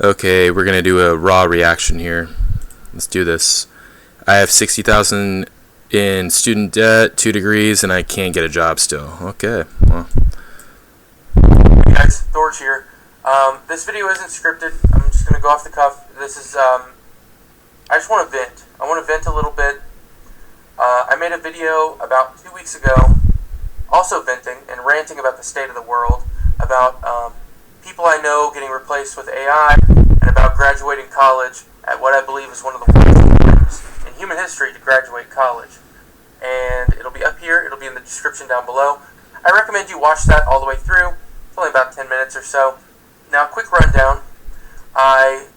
Okay, we're gonna do a raw reaction here. Let's do this. I have 60,000 in student debt, 2 degrees, and I can't get a job still. Okay, well. Hey guys, Thorge here. This video isn't scripted. I'm just gonna go off the cuff. This is I just want to vent. I want to vent a little bit. I made a video about 2 weeks ago, also venting and ranting about the state of the world, about people I know getting replaced with AI, and about graduating college at what I believe is one of the worst times in human history to graduate college. And it'll be up here, it'll be in the description down below. I recommend you watch that all the way through. It's only about 10 minutes or so. Now, quick rundown. I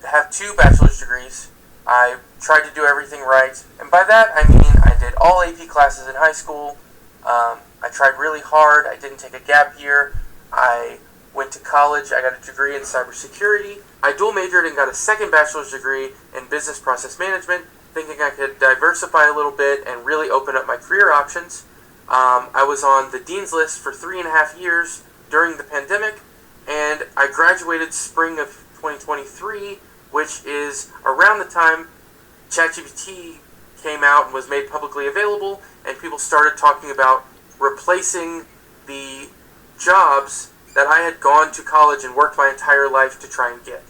have 2 bachelor's degrees. I tried to do everything right, and by that I mean I did all AP classes in high school. I tried really hard. I didn't take a gap year. I went to college. I got a degree in cybersecurity. I dual majored and got a second bachelor's degree in business process management, thinking I could diversify a little bit and really open up my career options. I was on the dean's list for 3.5 years during the pandemic, and I graduated spring of 2023, which is around the time ChatGPT came out and was made publicly available, and people started talking about replacing the jobs that I had gone to college and worked my entire life to try and get.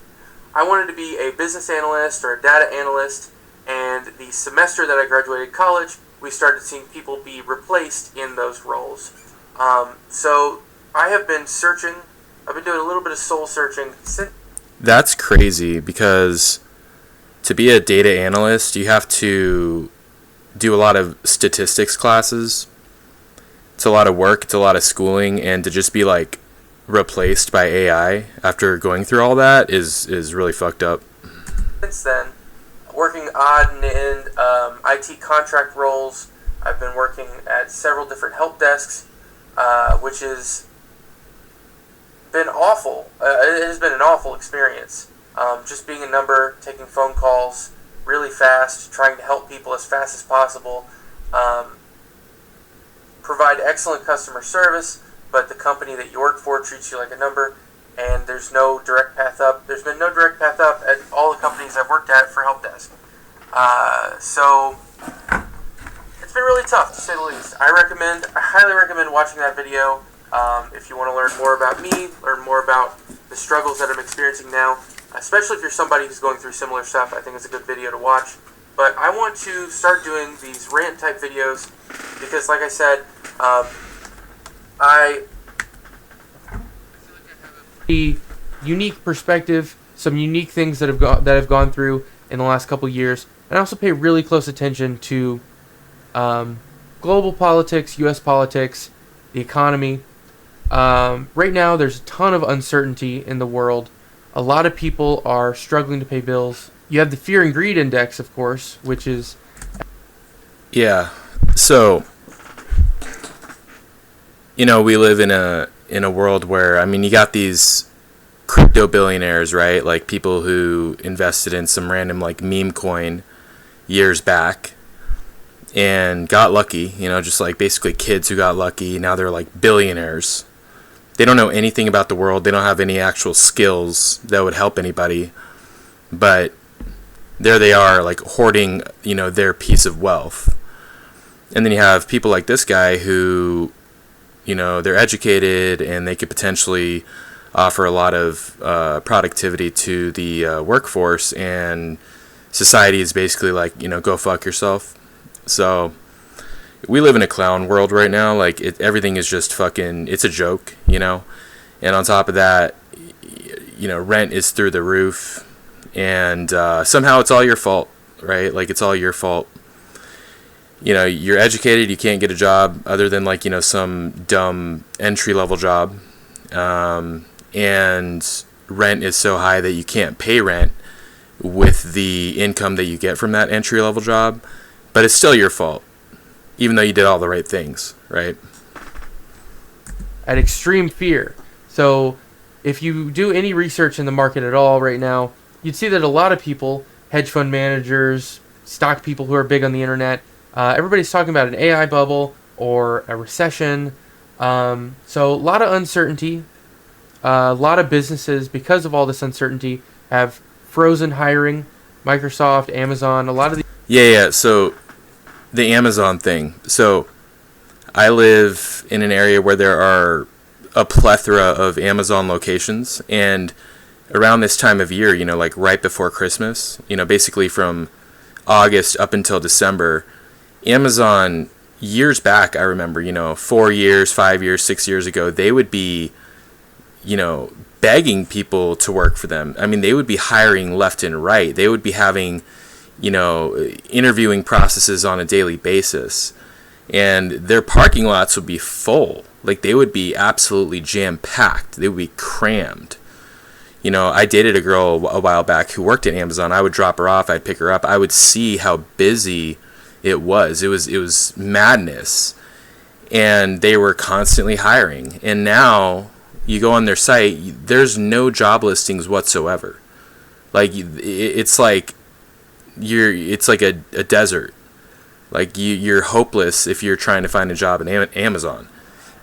I wanted to be a business analyst or a data analyst, and the semester that I graduated college, we started seeing people be replaced in those roles. So I have been searching. I've been doing a little bit of soul searching since. That's crazy because to be a data analyst, you have to do a lot of statistics classes. It's a lot of work, it's a lot of schooling, and to just be like replaced by AI after going through all that is really fucked up. Since then, working odd and end IT contract roles. I've been working at several different help desks, which has been awful. It has been an awful experience. Just being a number, taking phone calls really fast, trying to help people as fast as possible. Provide excellent customer service, but the company that you work for treats you like a number, and there's no direct path up. There's been no direct path up at all the companies I've worked at for help desk. So it's been really tough, to say the least. I highly recommend watching that video if you want to learn more about me, learn more about the struggles that I'm experiencing now, especially if you're somebody who's going through similar stuff. I think it's a good video to watch. But I want to start doing these rant-type videos because, like I said, I a unique perspective, some unique things that have gone through in the last couple years, and I also pay really close attention to global politics, U.S. politics, the economy. Right now, there's a ton of uncertainty in the world. A lot of people are struggling to pay bills. You have the fear and greed index, of course, which is... Yeah, so, we live in a world where, you got these crypto billionaires, right? Like people who invested in some random like meme coin years back and got lucky, just like basically kids who got lucky. Now they're like billionaires. They don't know anything about the world. They don't have any actual skills that would help anybody. But there they are, like hoarding, their piece of wealth. And then you have people like this guy who, they're educated and they could potentially offer a lot of productivity to the workforce, and society is basically like, go fuck yourself. So we live in a clown world right now. Like everything is just fucking, it's a joke, And on top of that, rent is through the roof, and somehow it's all your fault, right? Like it's all your fault. You're educated, you can't get a job other than like, some dumb entry-level job. And rent is so high that you can't pay rent with the income that you get from that entry-level job. But it's still your fault, even though you did all the right things, right? At extreme fear. So if you do any research in the market at all right now, you'd see that a lot of people, hedge fund managers, stock people who are big on the internet, everybody's talking about an AI bubble or a recession. So a lot of uncertainty. a lot of businesses, because of all this uncertainty, have frozen hiring. Microsoft, Amazon, a lot of the Yeah. So the Amazon thing. So I live in an area where there are a plethora of Amazon locations, and around this time of year, like right before Christmas, basically from August up until December, Amazon, years back, I remember, 4 years, 5 years, 6 years ago, they would be, begging people to work for them. I mean, they would be hiring left and right. They would be having, interviewing processes on a daily basis. And their parking lots would be full. Like, they would be absolutely jam-packed. They would be crammed. I dated a girl a while back who worked at Amazon. I would drop her off. I'd pick her up. I would see how busy it was. It was madness. And they were constantly hiring. And now you go on their site, there's no job listings whatsoever. Like, it's like it's like a desert. Like, you're hopeless if you're trying to find a job at Amazon.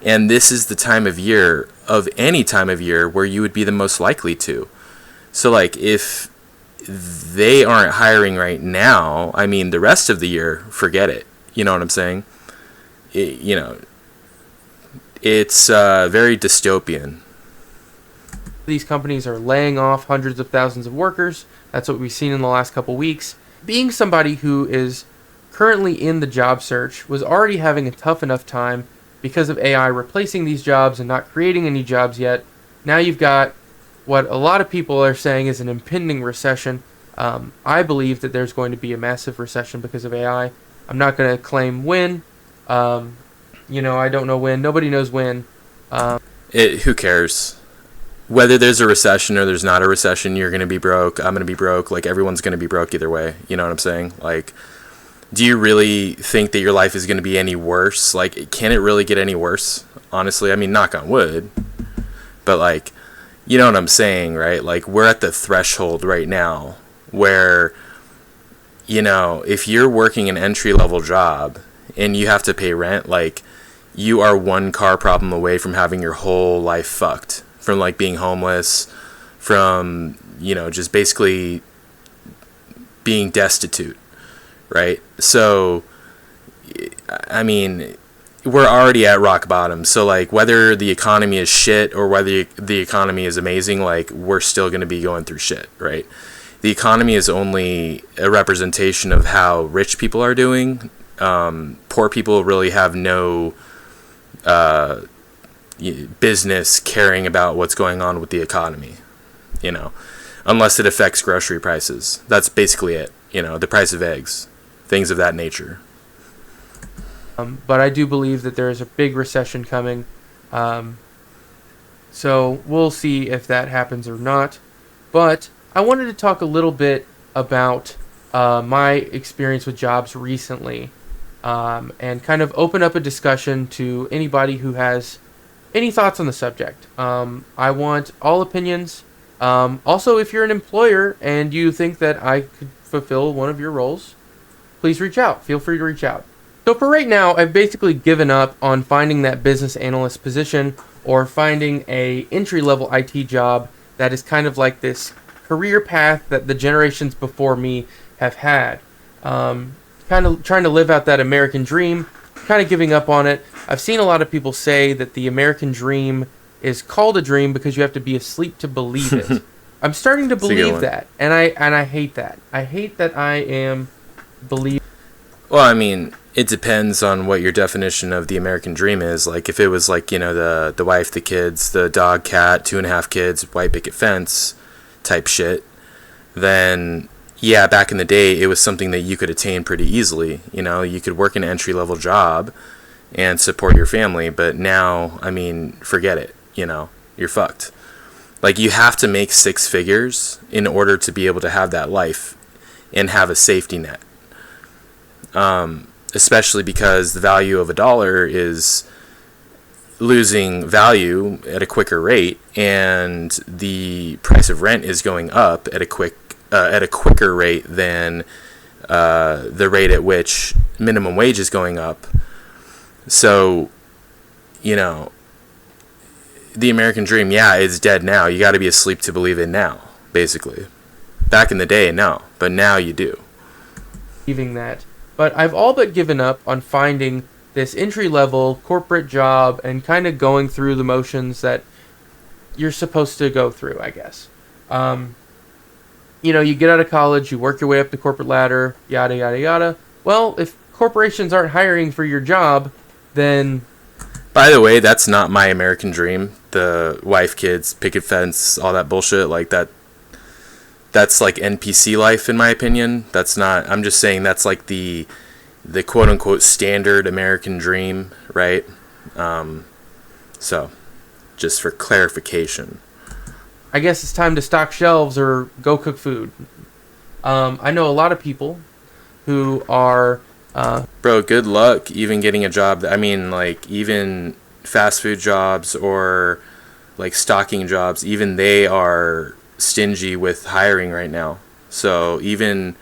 And this is the time of year, of any time of year, where you would be the most likely to. So, like, if they aren't hiring right now, I mean, the rest of the year, forget it. You know what I'm saying? It's very dystopian. these companies are laying off hundreds of thousands of workers. That's what we've seen in the last couple weeks. Being somebody who is currently in the job search, was already having a tough enough time because of AI replacing these jobs and not creating any jobs yet. Now you've got what a lot of people are saying is an impending recession. I believe that there's going to be a massive recession because of AI. I'm not going to claim when. I don't know when. Nobody knows when. Who cares? Whether there's a recession or there's not a recession, you're going to be broke. I'm going to be broke. Like, everyone's going to be broke either way. You know what I'm saying? Like, do you really think that your life is going to be any worse? Like, can it really get any worse? Honestly, I mean, knock on wood. But, like, you know what I'm saying, right? Like, we're at the threshold right now where, if you're working an entry-level job and you have to pay rent, like, you are one car problem away from having your whole life fucked. From, like, being homeless, from, just basically being destitute, right? So, I mean, we're already at rock bottom. So, like, whether the economy is shit or whether the economy is amazing, like, we're still going to be going through shit, right? The economy is only a representation of how rich people are doing. Poor people really have no business caring about what's going on with the economy, unless it affects grocery prices. That's basically it, the price of eggs, things of that nature. But I do believe that there is a big recession coming. So we'll see if that happens or not. But I wanted to talk a little bit about my experience with jobs recently, and kind of open up a discussion to anybody who has any thoughts on the subject. I want all opinions. Also, if you're an employer and you think that I could fulfill one of your roles, please reach out. Feel free to reach out. So for right now, I've basically given up on finding that business analyst position or finding a entry-level IT job that is kind of like this career path that the generations before me have had. Kind of trying to live out that American dream, kind of giving up on it. I've seen a lot of people say that the American dream is called a dream because you have to be asleep to believe it. I'm starting to believe that, and I hate that. I hate that I am believing. Well, I mean, it depends on what your definition of the American dream is. Like, if it was like, the wife, the kids, the dog, cat, 2.5 kids, white picket fence type shit, then yeah, back in the day, it was something that you could attain pretty easily. You could work an entry-level job and support your family. But now, I mean, forget it. You're fucked. Like, you have to make 6 figures in order to be able to have that life and have a safety net. Especially because the value of $1 is losing value at a quicker rate, and the price of rent is going up at a quicker rate than the rate at which minimum wage is going up. So, the American dream, yeah, it's dead now. You got to be asleep to believe it now, basically. Back in the day, no, but now you do. Believing that. But I've all but given up on finding this entry-level corporate job and kind of going through the motions that you're supposed to go through, I guess. You get out of college, you work your way up the corporate ladder, yada, yada, yada. Well, if corporations aren't hiring for your job, then... By the way, that's not my American dream. The wife, kids, picket fence, all that bullshit, like that. That's like NPC life, in my opinion. That's not. I'm just saying that's like the quote unquote standard American dream, right? So, just for clarification. I guess it's time to stock shelves or go cook food. I know a lot of people who are... Bro, good luck even getting a job. I mean, like, even fast food jobs or, like, stocking jobs, even they are stingy with hiring right now. So even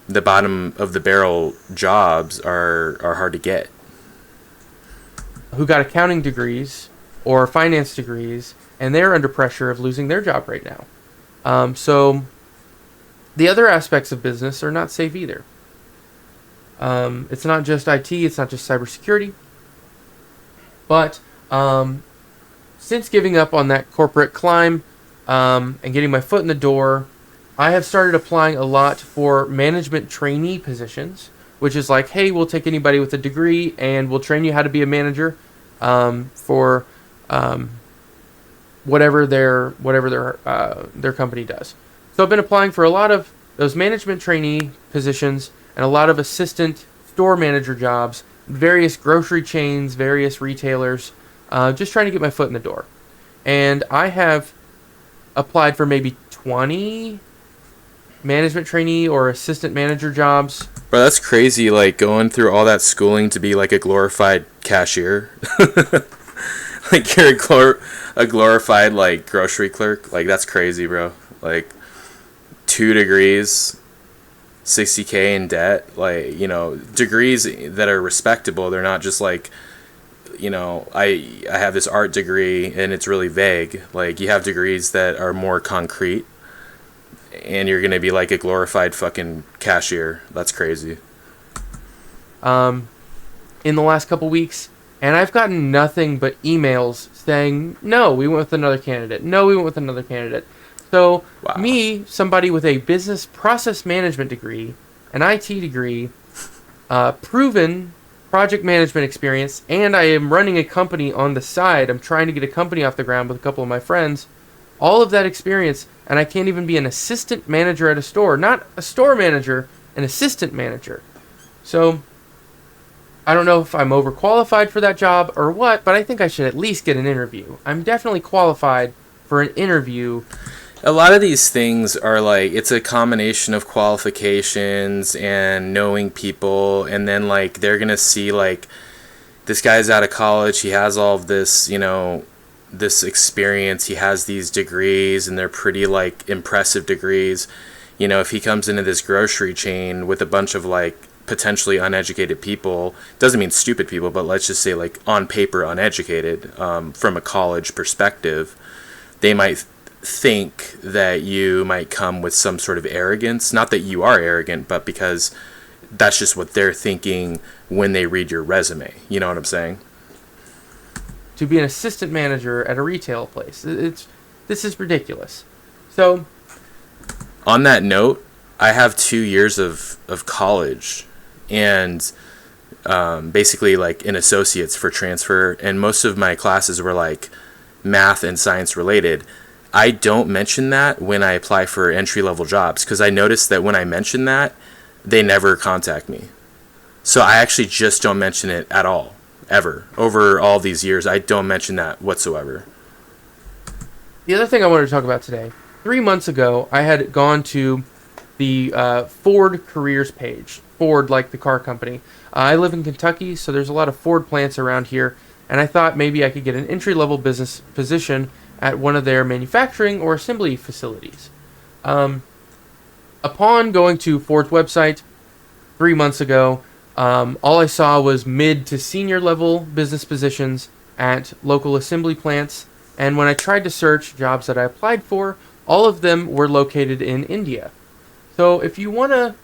the bottom of the barrel jobs are hard to get. Who got accounting degrees or finance degrees, and they're under pressure of losing their job right now. So the other aspects of business are not safe either. It's not just IT, it's not just cybersecurity. But since giving up on that corporate climb and getting my foot in the door, I have started applying a lot for management trainee positions, which is like, hey, we'll take anybody with a degree and we'll train you how to be a manager for whatever their company does. So I've been applying for a lot of those management trainee positions and a lot of assistant store manager jobs, various grocery chains, various retailers, just trying to get my foot in the door. And I have applied for maybe 20 management trainee or assistant manager jobs. Bro, that's crazy, like, going through all that schooling to be, like, a glorified cashier. Like, you're a glorified, like, grocery clerk. Like, that's crazy, bro. Like, 2 degrees, 60K in debt. Like, degrees that are respectable. They're not just, like, I have this art degree and it's really vague. Like, you have degrees that are more concrete. And you're going to be like a glorified fucking cashier. That's crazy. In the last couple weeks, and I've gotten nothing but emails saying, no, we went with another candidate. No, we went with another candidate. So, Wow. Me, somebody with a business process management degree, an IT degree, proven project management experience, and I am running a company on the side. I'm trying to get a company off the ground with a couple of my friends. All of that experience, and I can't even be an assistant manager at a store. Not a store manager, an assistant manager. So, I don't know if I'm overqualified for that job or what, but I think I should at least get an interview. I'm definitely qualified for an interview. A lot of these things are like, it's a combination of qualifications and knowing people, and then like they're gonna see like, this guy's out of college, he has all of this, this experience, he has these degrees, and they're pretty like impressive degrees. If he comes into this grocery chain with a bunch of like potentially uneducated people, doesn't mean stupid people, but let's just say like on paper uneducated, from a college perspective, they might think that you might come with some sort of arrogance. Not that you are arrogant, but because that's just what they're thinking when they read your resume. You know what I'm saying? To be an assistant manager at a retail place. This is ridiculous. So, on that note, I have 2 years of college and basically like an associate's for transfer, and most of my classes were like math and science related. I don't mention that when I apply for entry-level jobs, because I noticed that when I mention that, they never contact me. So I actually just don't mention it at all. Ever. Over all these years, I don't mention that whatsoever. The other thing I wanted to talk about today, 3 months ago, I had gone to the Ford careers page. Ford, like the car company. I live in Kentucky, so there's a lot of Ford plants around here, and I thought maybe I could get an entry-level business position at one of their manufacturing or assembly facilities. Upon going to Ford's website 3 months ago, all I saw was mid to senior level business positions at local assembly plants And when I tried to search jobs that I applied for, all of them were located in India. So if you want to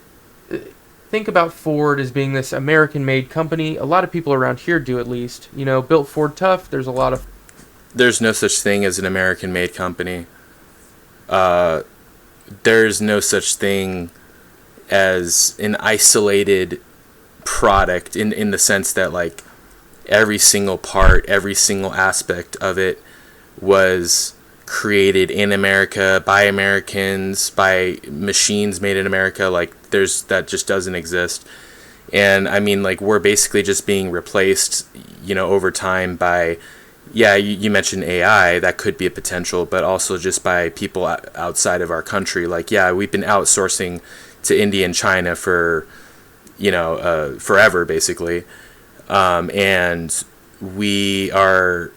think about Ford as being this American-made company, a lot of people around here do at least. You know, built Ford tough. There's a lot of... There's no such thing as an American-made company. There's no such thing as an isolated product in the sense that, like, every single part, every single aspect of it was created in America by Americans, by machines made in America. Like, that just doesn't exist. And I mean, like, we're basically just being replaced, over time by, you mentioned AI, that could be a potential, but also just by people outside of our country. Like, we've been outsourcing to India and China for, forever, basically. And we are,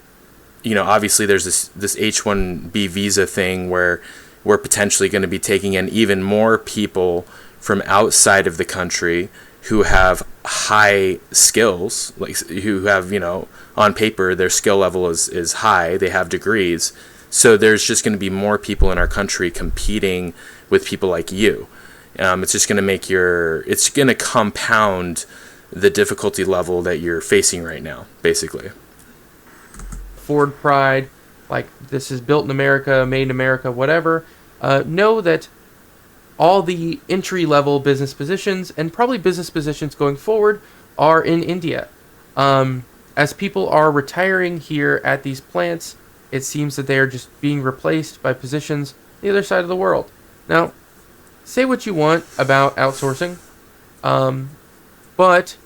obviously there's this H-1B visa thing where we're potentially going to be taking in even more people from outside of the country who have high skills, like who have, on paper, their skill level is high, they have degrees. So there's just going to be more people in our country competing with people like you. It's just going to it's going to compound the difficulty level that you're facing right now, basically. Ford pride, like, this is built in America, made in America, whatever. Know that all the entry-level business positions, and probably business positions going forward, are in India. As people are retiring here at these plants, it seems that they are just being replaced by positions on the other side of the world. Now, say what you want about outsourcing, but,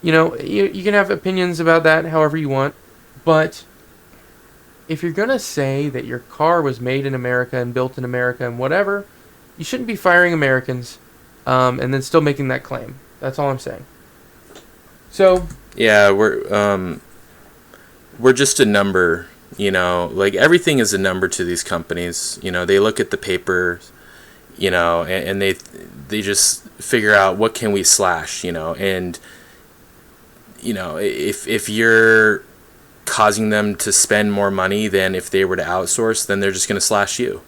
you can have opinions about that however you want, but if you're going to say that your car was made in America and built in America and whatever, you shouldn't be firing Americans and then still making that claim. That's all I'm saying. So... Yeah, we're just a number, like, everything is a number to these companies. They look at the paper, and they just figure out what can we slash, and, if you're causing them to spend more money than if they were to outsource, then they're just going to slash you.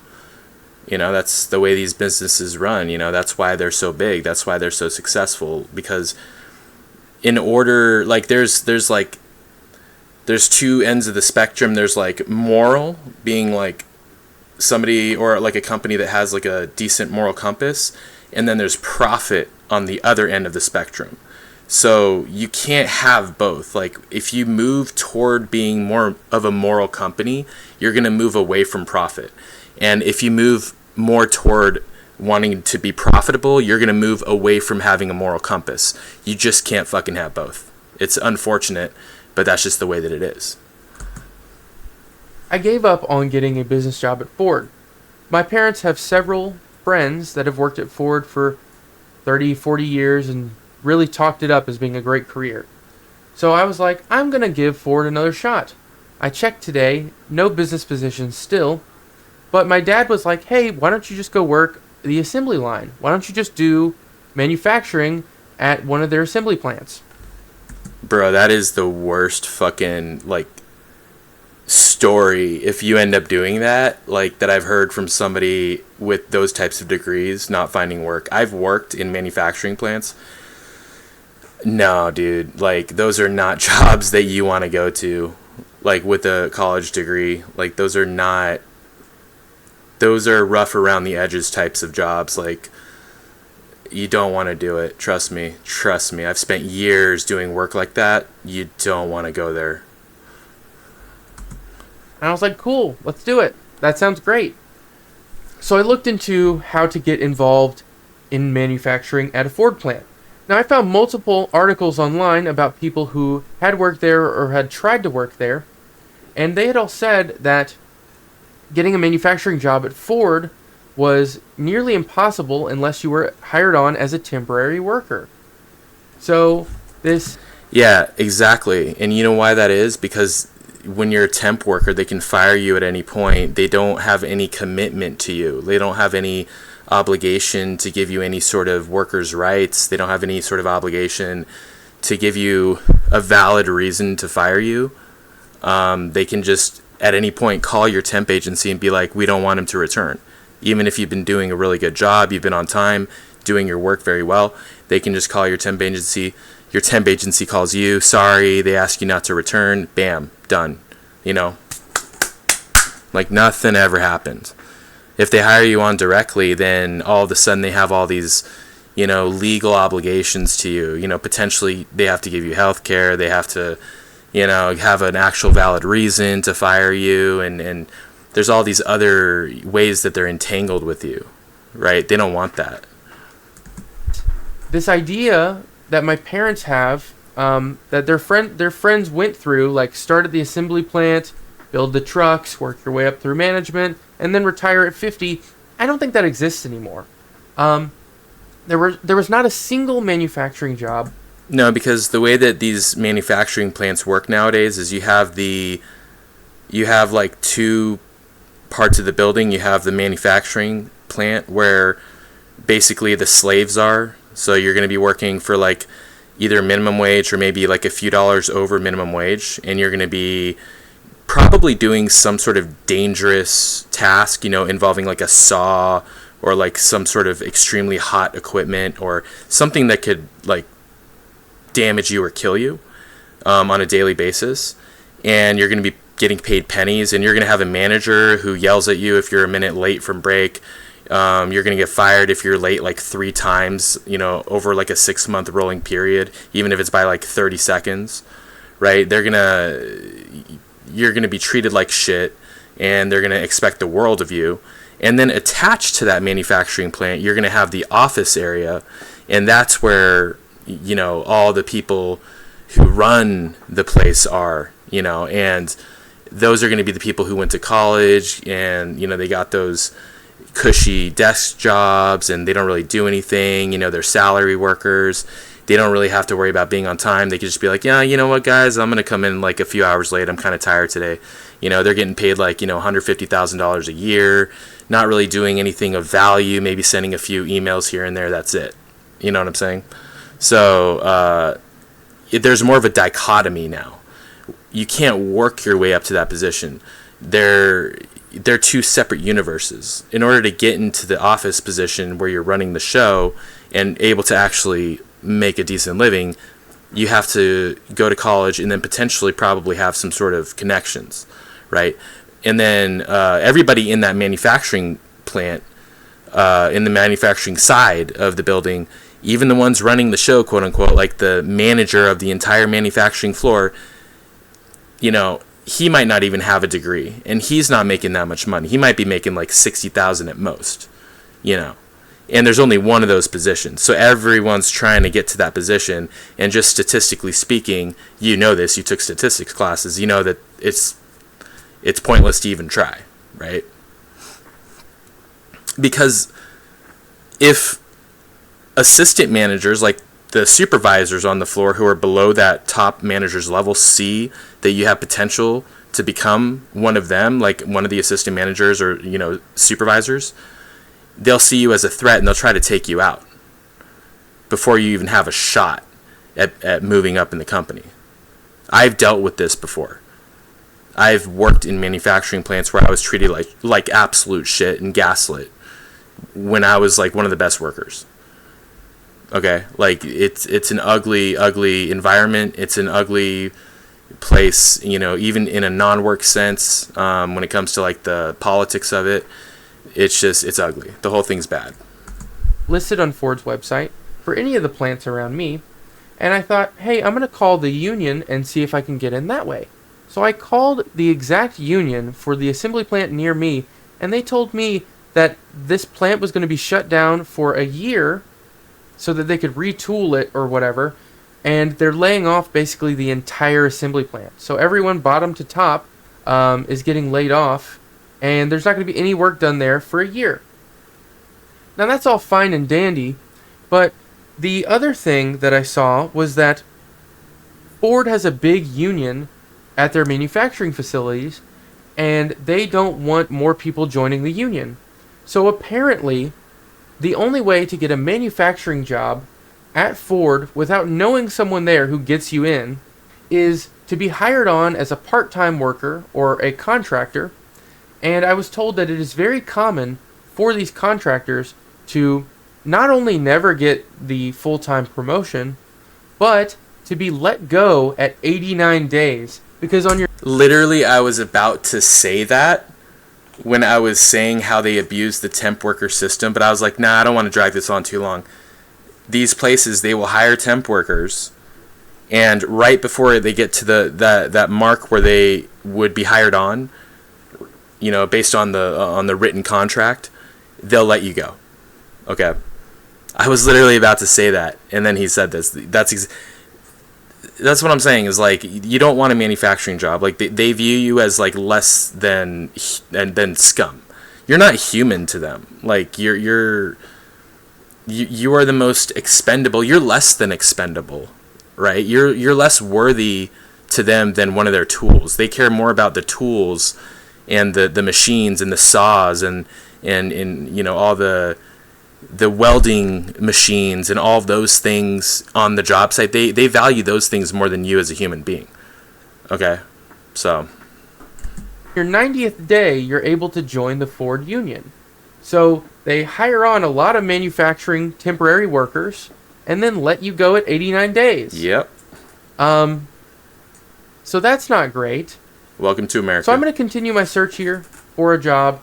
That's the way these businesses run. That's why they're so big. That's why they're so successful, because in order, like, there's two ends of the spectrum. There's, like, moral, being like somebody or like a company that has like a decent moral compass, and then there's profit on the other end of the spectrum. So you can't have both. Like, if you move toward being more of a moral company, you're going to move away from profit. And if you move more toward wanting to be profitable, you're going to move away from having a moral compass. You just can't fucking have both. It's unfortunate, but that's just the way that it is. I gave up on getting a business job at Ford. My parents have several friends that have worked at Ford for 30, 40 years and really talked it up as being a great career. So I was like, I'm going to give Ford another shot. I checked today, no business positions still, but my dad was like, hey, why don't you just go work the assembly line? Why don't you just do manufacturing at one of their assembly plants? Bro, that is the worst fucking, like, story if you end up doing that, like, that I've heard from somebody with those types of degrees not finding work. I've worked in manufacturing plants. No, dude, like, those are not jobs that you want to go to, like, with a college degree. Like, those are rough around the edges types of jobs. Like, you don't want to do it. Trust me. I've spent years doing work like that. You don't want to go there. And I was like, cool, let's do it. That sounds great. So I looked into how to get involved in manufacturing at a Ford plant. Now, I found multiple articles online about people who had worked there or had tried to work there, and they had all said that getting a manufacturing job at Ford was nearly impossible unless you were hired on as a temporary worker. So this... Yeah, exactly. And you know why that is? Because when you're a temp worker, they can fire you at any point. They don't have any commitment to you. They don't have any obligation to give you any sort of workers' rights. They don't have any sort of obligation to give you a valid reason to fire you. They can just at any point call your temp agency and be like, we don't want him to return. Even if you've been doing a really good job, you've been on time, doing your work very well, they can just call your temp agency. Your temp agency calls you, sorry, they ask you not to return, bam, done. You know, like nothing ever happened. If they hire you on directly, then all of a sudden they have all these, you know, legal obligations to you. You know, potentially they have to give you health care, they have to, you know, have an actual valid reason to fire you, and there's all these other ways that they're entangled with you, right? They don't want that. This idea that my parents have, that their friends went through, like started the assembly plant, build the trucks, work your way up through management, and then retire at 50, I don't think that exists anymore. There was not a single manufacturing job. No, because the way that these manufacturing plants work nowadays is you have like two parts of the building. You have the manufacturing plant where basically the slaves are. So you're going to be working for like either minimum wage or maybe like a few dollars over minimum wage, and you're going to be probably doing some sort of dangerous task, you know, involving like a saw or like some sort of extremely hot equipment or something that could like damage you or kill you on a daily basis. And you're going to be getting paid pennies, and you're going to have a manager who yells at you if you're a minute late from break. You're going to get fired if you're late like 3 times, you know, over like a 6-month rolling period, even if it's by like 30 seconds, right? You're going to be treated like shit, and they're going to expect the world of you. And then attached to that manufacturing plant, you're going to have the office area, and that's where, you know, all the people who run the place are, you know, and those are going to be the people who went to college, and, you know, they got those cushy desk jobs, and they don't really do anything, you know, they're salary workers. They don't really have to worry about being on time. They could just be like, yeah, you know what, guys, I'm going to come in like a few hours late. I'm kind of tired today. You know, they're getting paid like, you know, $150,000 a year, not really doing anything of value, maybe sending a few emails here and there. That's it. You know what I'm saying? So there's more of a dichotomy now. You can't work your way up to that position. They're two separate universes. In order to get into the office position where you're running the show and able to actually make a decent living, you have to go to college and then potentially probably have some sort of connections, right? And then everybody in that manufacturing plant, in the manufacturing side of the building, even the ones running the show, quote unquote, like the manager of the entire manufacturing floor, you know, he might not even have a degree, and he's not making that much money. He might be making like $60,000 at most, you know. And there's only one of those positions. So everyone's trying to get to that position. And just statistically speaking, you know this, you took statistics classes, you know that it's pointless to even try, right? Because if assistant managers, like the supervisors on the floor who are below that top manager's level, see that you have potential to become one of them, like one of the assistant managers or, you know, supervisors, they'll see you as a threat and they'll try to take you out before you even have a shot at moving up in the company. I've dealt with this before. I've worked in manufacturing plants where I was treated like absolute shit and gaslit when I was like one of the best workers. Okay, like it's an ugly environment. It's an ugly place, you know, even in a non-work sense. When it comes to like the politics of it, it's ugly. The whole thing's bad. Listed on Ford's website for any of the plants around me, and I thought, hey, I'm gonna call the union and see if I can get in that way. So I called the exact union for the assembly plant near me, and they told me that this plant was going to be shut down for a year so that they could retool it or whatever, and they're laying off basically the entire assembly plant. So everyone bottom to top is getting laid off, and there's not going to be any work done there for a year. Now that's all fine and dandy, but the other thing that I saw was that Ford has a big union at their manufacturing facilities, and they don't want more people joining the union. So apparently, the only way to get a manufacturing job at Ford without knowing someone there who gets you in is to be hired on as a part-time worker or a contractor, and I was told that it is very common for these contractors to not only never get the full-time promotion, but to be let go at 89 days. Because on your Literally, I was about to say that when I was saying how they abuse the temp worker system, but I was like, nah, I don't want to drag this on too long. These places, they will hire temp workers, and right before they get to that mark where they would be hired on, you know, based on the written contract, they'll let you go. Okay. I was literally about to say that, and then he said this. That's what I'm saying, is like, you don't want a manufacturing job. Like, they view you as like less than scum. You're not human to them. Like, you are the most expendable. You're less than expendable, right? You're less worthy to them than one of their tools. They care more about the tools and the machines and the saws and you know, all the welding machines and all of those things on the job site. They value those things more than you as a human being. Okay, so your 90th day, you're able to join the Ford union. So they hire on a lot of manufacturing temporary workers and then let you go at 89 days. Yep. So that's not great. Welcome to America. So I'm going to continue my search here for a job,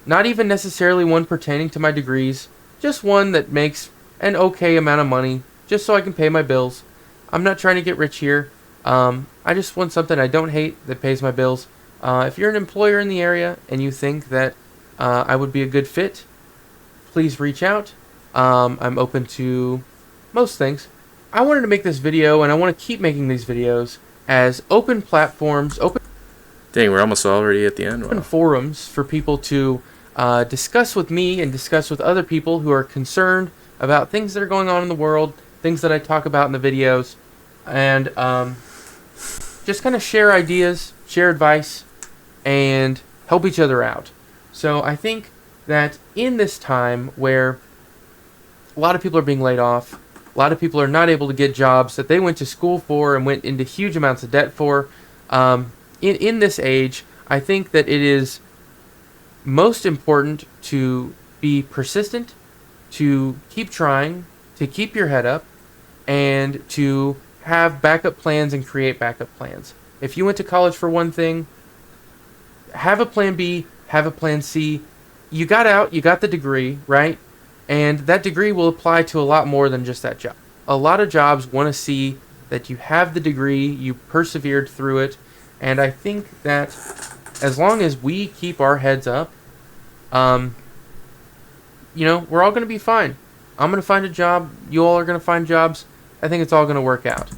not even necessarily one pertaining to my degrees, just one that makes an okay amount of money, just so I can pay my bills. I'm not trying to get rich here. I just want something I don't hate that pays my bills. If you're an employer in the area and you think that I would be a good fit, please reach out. I'm open to most things. I wanted to make this video, and I want to keep making these videos as open platforms, open Dang, we're almost already at the end. Wow. forums for people to discuss with me and discuss with other people who are concerned about things that are going on in the world, things that I talk about in the videos, and just kind of share ideas, share advice, and help each other out. So I think that in this time where a lot of people are being laid off, a lot of people are not able to get jobs that they went to school for and went into huge amounts of debt for, in this age, I think that it is most important to be persistent, to keep trying, to keep your head up, and to have backup plans and create backup plans. If you went to college for one thing, have a plan B, have a plan C. You got out, you got the degree, right? And that degree will apply to a lot more than just that job. A lot of jobs want to see that you have the degree, you persevered through it, and I think that as long as we keep our heads up, you know, we're all going to be fine. I'm going to find a job. You all are going to find jobs. I think it's all going to work out.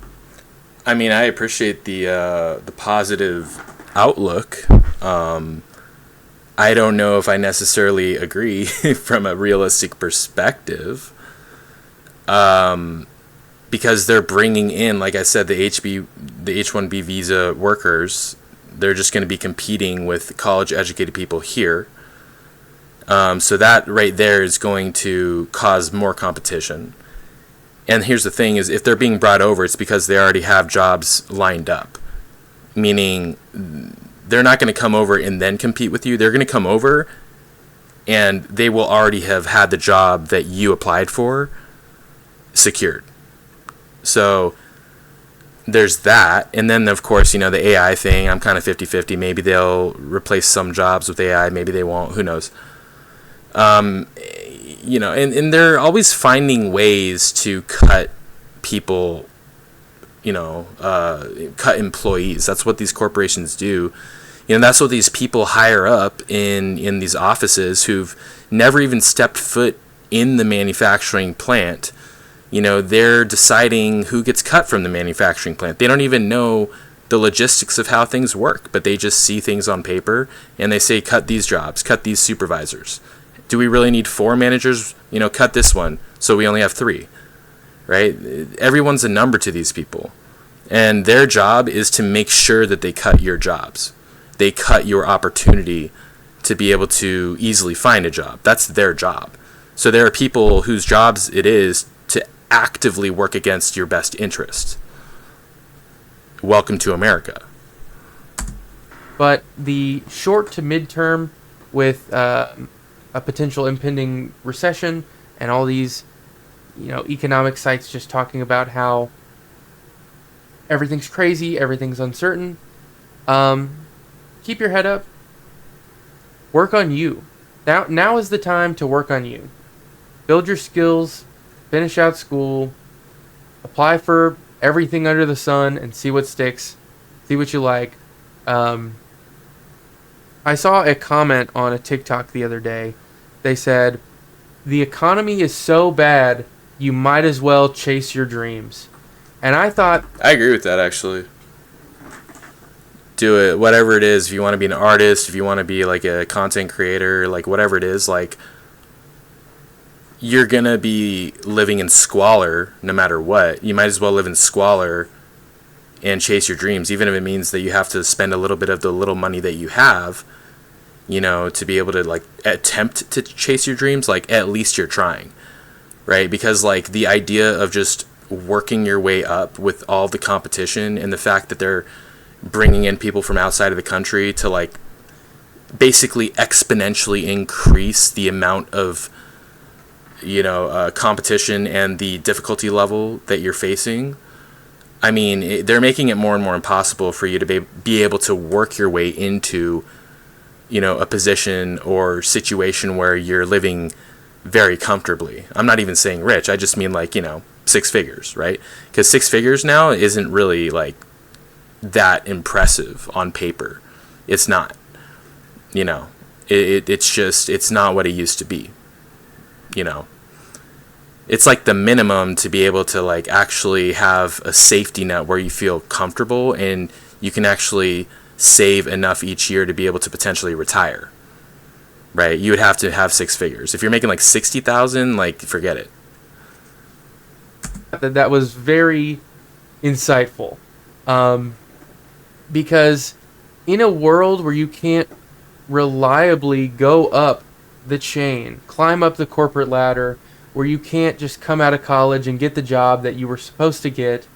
I mean, I appreciate the positive outlook. I don't know if I necessarily agree from a realistic perspective, because they're bringing in, like I said, the H-1B visa workers. They're just going to be competing with college-educated people here. So that right there is going to cause more competition. And here's the thing, is if they're being brought over, it's because they already have jobs lined up. Meaning, they're not going to come over and then compete with you. They're going to come over, and they will already have had the job that you applied for secured. So there's that. And then, of course, you know, the AI thing, I'm kind of 50-50. Maybe they'll replace some jobs with AI. Maybe they won't. Who knows? You know, and they're always finding ways to cut people, you know, cut employees. That's what these corporations do. You know, that's what these people hire up in these offices who've never even stepped foot in the manufacturing plant. You know, they're deciding who gets cut from the manufacturing plant. They don't even know the logistics of how things work, but they just see things on paper and they say, cut these jobs, cut these supervisors. Do we really need 4 managers? You know, cut this one, so we only have 3, right? Everyone's a number to these people. And their job is to make sure that they cut your jobs. They cut your opportunity to be able to easily find a job. That's their job. So there are people whose jobs it is to actively work against your best interest. welcome to America. But the short to midterm, with a potential impending recession and all these, economic sites just talking about how everything's crazy, everything's uncertain. Keep your head up. Work on you. Now is the time to work on you. Build your skills, finish out school, apply for everything under the sun, and see what sticks. See what you like. I saw a comment on a TikTok the other day. They said, "The economy is so bad, you might as well chase your dreams." And I thought, I agree with that, actually. Do it, whatever it is. If you want to be an artist, if you want to be like a content creator, like whatever it is, like you're gonna be living in squalor no matter what. You might as well live in squalor and chase your dreams, even if it means that you have to spend a little bit of the little money that you have, to be able to like attempt to chase your dreams. Like at least you're trying, right? Because like the idea of just working your way up with all the competition and the fact that they're bringing in people from outside of the country to like basically exponentially increase the amount of competition and the difficulty level that you're facing. I mean, they're making it more and more impossible for you to be able to work your way into a position or situation where you're living very comfortably. I'm not even saying rich. I just mean like, 6 figures, right? Because 6 figures now isn't really like that impressive on paper. It's not. It's not what it used to be. It's like the minimum to be able to like actually have a safety net where you feel comfortable and you can actually save enough each year to be able to potentially retire. Right? You would have to have 6 figures. If you're making like 60,000, like forget it. That was very insightful. Because in a world where you can't reliably go up the chain, climb up the corporate ladder, where you can't just come out of college and get the job that you were supposed to get,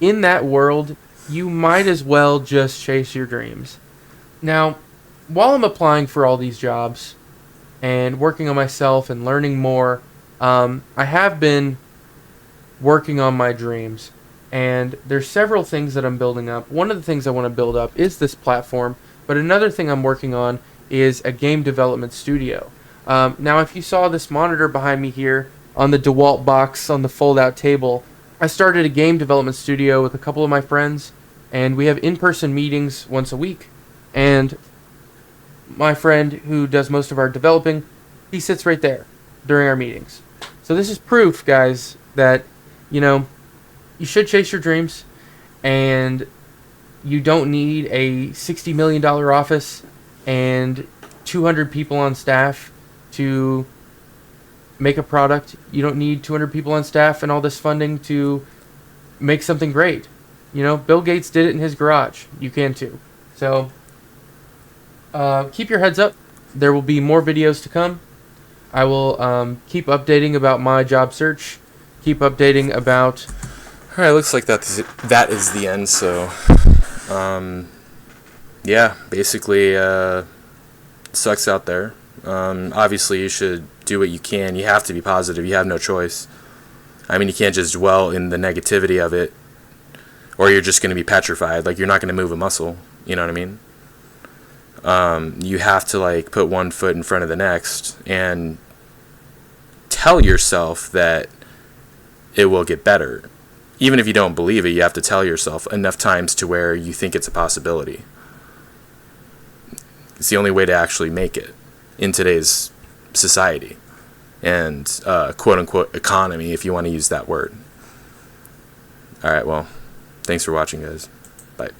in that world, you might as well just chase your dreams. Now, while I'm applying for all these jobs and working on myself and learning more, I have been working on my dreams. And there's several things that I'm building up. One of the things I want to build up is this platform, but another thing I'm working on is a game development studio. Now, if you saw this monitor behind me here on the DeWalt box on the fold-out table, I started a game development studio with a couple of my friends, and we have in-person meetings once a week. And my friend who does most of our developing, he sits right there during our meetings. So this is proof, guys, that, you should chase your dreams, and you don't need a $60 million office and 200 people on staff to make a product. You don't need 200 people on staff and all this funding to make something great. Bill Gates did it in his garage. You can too. So keep your heads up. There will be more videos to come. I will keep updating about my job search. Keep updating about... All right, looks like that is the end. So, yeah, basically, sucks out there. Obviously, you should do what you can. You have to be positive. You have no choice. I mean, you can't just dwell in the negativity of it, or you're just going to be petrified. Like, you're not going to move a muscle. You know what I mean? You have to, like, put one foot in front of the next and tell yourself that it will get better. Even if you don't believe it, you have to tell yourself enough times to where you think it's a possibility. It's the only way to actually make it in today's society and quote-unquote economy, if you want to use that word. All right, well, thanks for watching, guys. Bye.